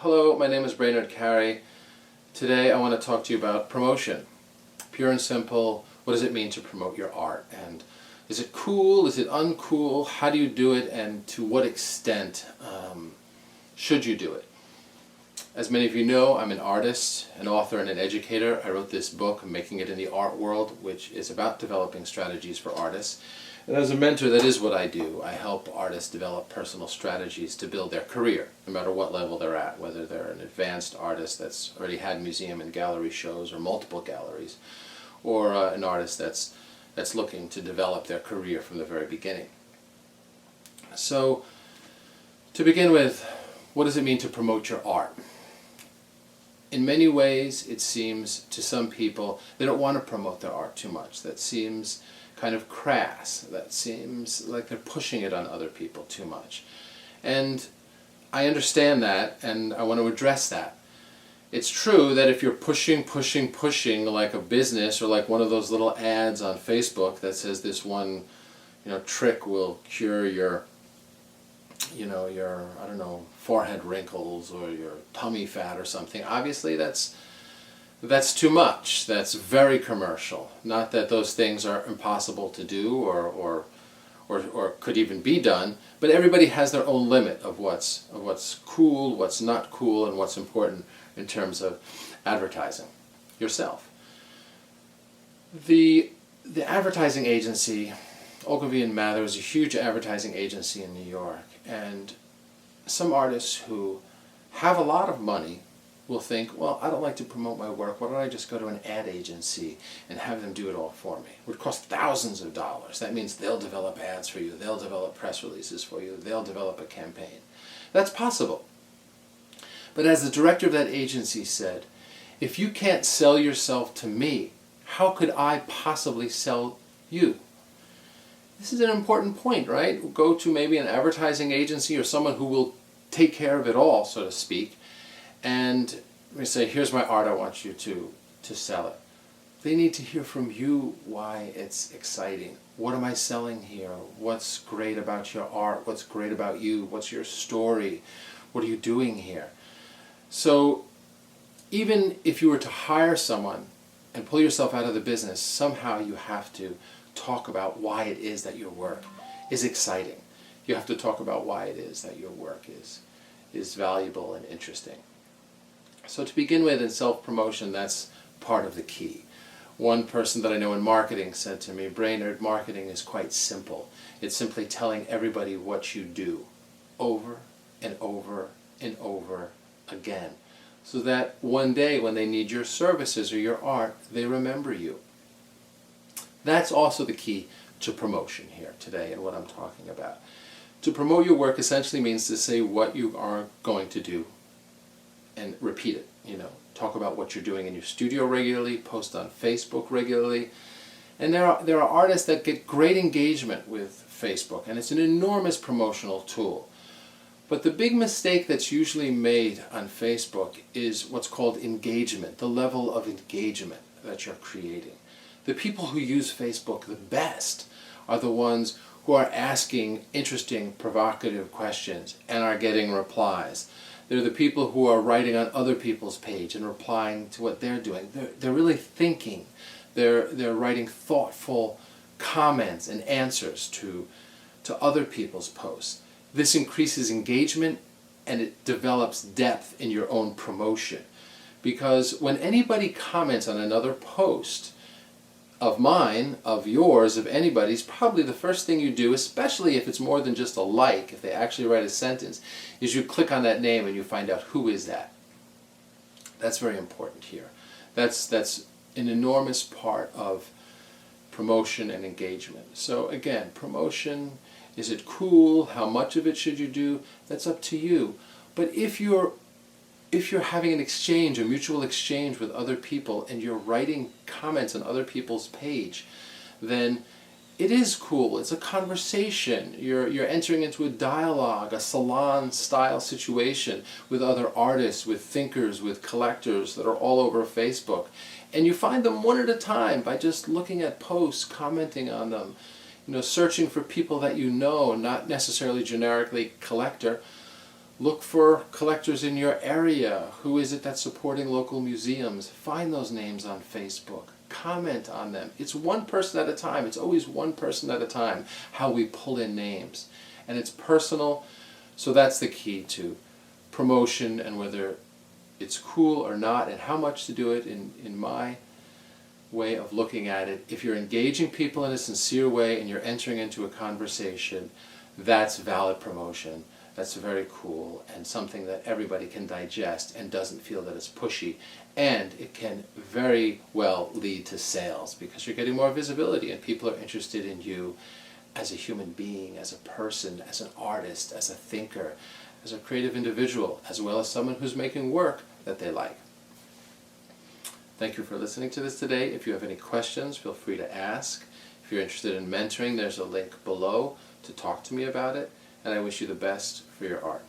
Hello, my name is Brainerd Carey. Today I want to talk to you about promotion. Pure and simple, what does it mean to promote your art? And is it cool? Is it uncool? How do you do it? And to what extent should you do it? As many of you know, I'm an artist, an author, and an educator. I wrote this book, Making It in the Art World, which is about developing strategies for artists. And as a mentor, that is what I do. I help artists develop personal strategies to build their career, no matter what level they're at, whether they're an advanced artist that's already had museum and gallery shows or multiple galleries, or an artist that's looking to develop their career from the very beginning. So, to begin with, what does it mean to promote your art? In many ways, it seems to some people they don't want to promote their art too much. That seems kind of crass. That seems like they're pushing it on other people too much. And I understand that, and I want to address that. It's true that if you're pushing like a business, or like one of those little ads on Facebook that says this one, trick will cure your I don't know, forehead wrinkles or your tummy fat or something. Obviously that's too much. That's very commercial. Not that those things are impossible to do or could even be done, but everybody has their own limit of what's cool, what's not cool, and what's important in terms of advertising yourself. The advertising agency, Ogilvy and Mather, is a huge advertising agency in New York, and some artists who have a lot of money will think, well, I don't like to promote my work. Why don't I just go to an ad agency and have them do it all for me? It would cost thousands of dollars. That means they'll develop ads for you. They'll develop press releases for you. They'll develop a campaign. That's possible. But as the director of that agency said, if you can't sell yourself to me, how could I possibly sell you? This is an important point, right? Go to maybe an advertising agency or someone who will take care of it all, so to speak, and we say, here's my art, I want you to sell it. They need to hear from you why it's exciting. What am I selling here? What's great about your art? What's great about you? What's your story? What are you doing here? So even if you were to hire someone and pull yourself out of the business, somehow you have to talk about why it is that your work is exciting. You have to talk about why it is that your work is valuable and interesting. So to begin with, in self-promotion, that's part of the key. One person that I know in marketing said to me, Brainerd, marketing is quite simple. It's simply telling everybody what you do over and over and over again, so that one day when they need your services or your art, they remember you. That's also the key to promotion here today and what I'm talking about. To promote your work essentially means to say what you are going to do and repeat it. Talk about what you're doing in your studio regularly, post on Facebook regularly. And there are artists that get great engagement with Facebook, and it's an enormous promotional tool. But the big mistake that's usually made on Facebook is what's called engagement, the level of engagement that you're creating. The people who use Facebook the best are the ones who are asking interesting, provocative questions and are getting replies. They're the people who are writing on other people's page and replying to what they're doing. They're really thinking. They're writing thoughtful comments and answers to other people's posts. This increases engagement and it develops depth in your own promotion. Because when anybody comments on another post, of mine, of yours, of anybody's, probably the first thing you do, especially if it's more than just a like, if they actually write a sentence, is you click on that name and you find out who is that. That's very important here. That's an enormous part of promotion and engagement. So again, promotion, is it cool? How much of it should you do? That's up to you. But if you're having an exchange, a mutual exchange with other people, and you're writing comments on other people's page, then it is cool. It's a conversation. You're entering into a dialogue, a salon-style situation with other artists, with thinkers, with collectors that are all over Facebook. And you find them one at a time by just looking at posts, commenting on them, searching for people that you know, not necessarily generically collector, Look for collectors in your area. Who is it that's supporting local museums? Find those names on Facebook. Comment on them. It's one person at a time. It's always one person at a time how we pull in names. And it's personal, so that's the key to promotion, and whether it's cool or not and how much to do it. In my way of looking at it, if you're engaging people in a sincere way and you're entering into a conversation, that's valid promotion. That's very cool and something that everybody can digest and doesn't feel that it's pushy. And it can very well lead to sales because you're getting more visibility and people are interested in you as a human being, as a person, as an artist, as a thinker, as a creative individual, as well as someone who's making work that they like. Thank you for listening to this today. If you have any questions, feel free to ask. If you're interested in mentoring, there's a link below to talk to me about it. And I wish you the best for your art.